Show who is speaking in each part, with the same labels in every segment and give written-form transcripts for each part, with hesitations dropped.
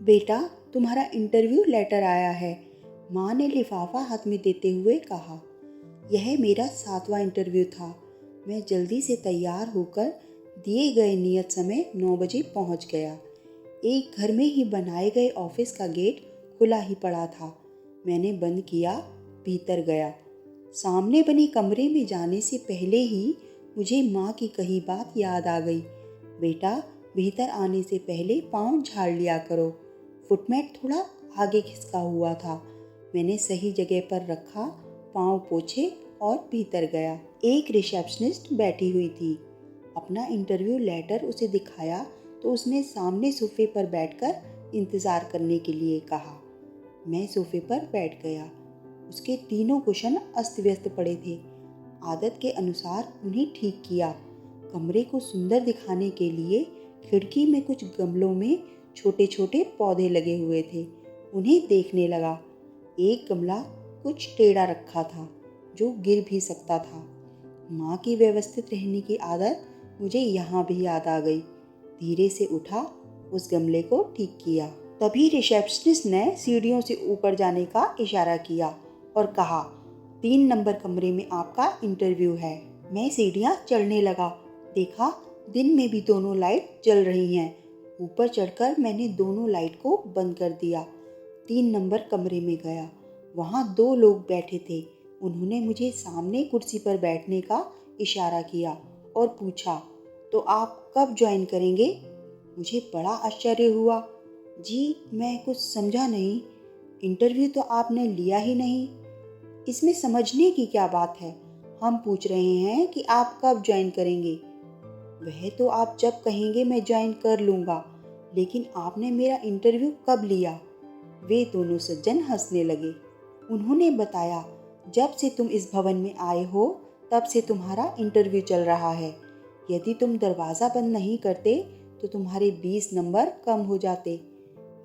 Speaker 1: बेटा, तुम्हारा interview letter आया है, माँ ने लिफाफा हाथ में देते हुए कहा। यह मेरा 7वां इंटरव्यू था। मैं जल्दी से तैयार होकर दिए गए नियत समय 9 बजे पहुँच गया। एक घर में ही बनाए गए ऑफिस का गेट खुला ही पड़ा था। मैंने बंद किया, भीतर गया। सामने बने कमरे में जाने से पहले ही मुझे माँ की कही बात याद आ गई। बेटा, भीतर आने से पहले पाँव झाड़ लिया करो। फुटमैट थोड़ा आगे खिसका हुआ था। मैंने सही जगह पर रखा, पाँव पोंछे और भीतर गया। एक रिसेप्शनिस्ट बैठी हुई थी। अपना इंटरव्यू लेटर उसे दिखाया तो उसने सामने सोफे पर बैठकर इंतज़ार करने के लिए कहा। मैं सोफे पर बैठ गया। उसके तीनों कुशन अस्त व्यस्त पड़े थे। आदत के अनुसार उन्हें ठीक किया। कमरे को सुंदर दिखाने के लिए खिड़की में कुछ गमलों में छोटे छोटे पौधे लगे हुए थे। उन्हें देखने लगा। एक गमला कुछ टेढ़ा रखा था जो गिर भी सकता था। माँ की व्यवस्थित रहने की आदत मुझे यहाँ भी याद आ गई। धीरे से उठा, उस गमले को ठीक किया। तभी रिसेप्शनिस्ट ने सीढ़ियों से ऊपर जाने का इशारा किया और कहा, 3 नंबर कमरे में आपका इंटरव्यू है। मैं सीढ़ियाँ चढ़ने लगा। देखा, दिन में भी दोनों लाइट जल रही हैं। ऊपर चढ़कर मैंने दोनों लाइट को बंद कर दिया। 3 नंबर कमरे में गया। वहाँ 2 लोग बैठे थे। उन्होंने मुझे सामने कुर्सी पर बैठने का इशारा किया और पूछा, तो आप कब ज्वाइन करेंगे? मुझे बड़ा आश्चर्य हुआ। जी, मैं कुछ समझा नहीं। इंटरव्यू तो आपने लिया ही नहीं। इसमें समझने की क्या बात है? हम पूछ रहे हैं कि आप कब ज्वाइन करेंगे। वह तो आप जब कहेंगे मैं ज्वाइन कर लूँगा, लेकिन आपने मेरा इंटरव्यू कब लिया? वे दोनों सज्जन हंसने लगे। उन्होंने बताया, जब से तुम इस भवन में आए हो तब से तुम्हारा इंटरव्यू चल रहा है। यदि तुम दरवाज़ा बंद नहीं करते तो तुम्हारे 20 नंबर कम हो जाते।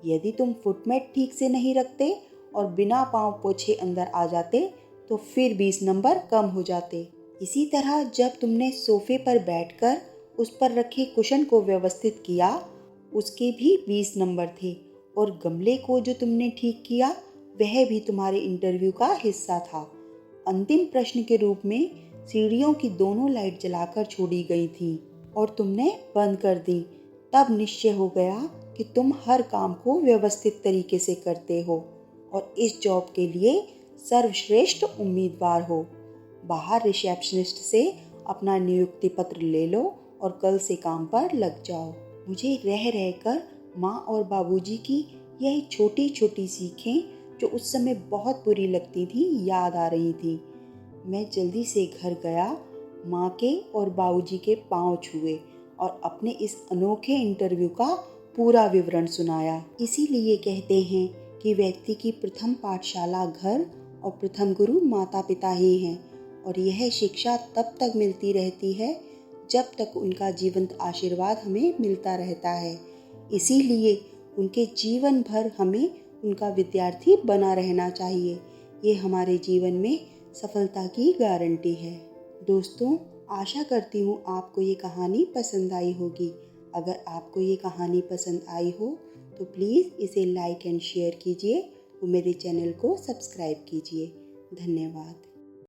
Speaker 1: यदि तुम फुटमैट ठीक से नहीं रखते और बिना पाँव पोछे अंदर आ जाते तो फिर 20 नंबर कम हो जाते। इसी तरह जब तुमने सोफे पर बैठकर उस पर रखे कुशन को व्यवस्थित किया, उसके भी 20 नंबर थे और गमले को जो तुमने ठीक किया वह भी तुम्हारे इंटरव्यू का हिस्सा था। अंतिम प्रश्न के रूप में सीढ़ियों की दोनों लाइट जलाकर छोड़ी गई थी और तुमने बंद कर दी। तब निश्चय हो गया कि तुम हर काम को व्यवस्थित तरीके से करते हो और इस जॉब के लिए सर्वश्रेष्ठ उम्मीदवार हो। बाहर रिसेप्शनिस्ट से अपना नियुक्ति पत्र ले लो और कल से काम पर लग जाओ। मुझे रह रहकर माँ और बाबूजी की यह छोटी छोटी सीखें जो उस समय बहुत बुरी लगती थी याद आ रही थी। मैं जल्दी से घर गया, माँ के और बाबूजी के पाँव छुए और अपने इस अनोखे इंटरव्यू का पूरा विवरण सुनाया। इसीलिए कहते हैं कि व्यक्ति की प्रथम पाठशाला घर और प्रथम गुरु माता पिता ही हैं और यह शिक्षा तब तक मिलती रहती है जब तक उनका जीवंत आशीर्वाद हमें मिलता रहता है। इसीलिए उनके जीवन भर हमें उनका विद्यार्थी बना रहना चाहिए। ये हमारे जीवन में सफलता की गारंटी है। दोस्तों, आशा करती हूँ आपको ये कहानी पसंद आई होगी। अगर आपको ये कहानी पसंद आई हो तो प्लीज़ इसे लाइक एंड शेयर कीजिए और मेरे चैनल को सब्सक्राइब कीजिए। धन्यवाद।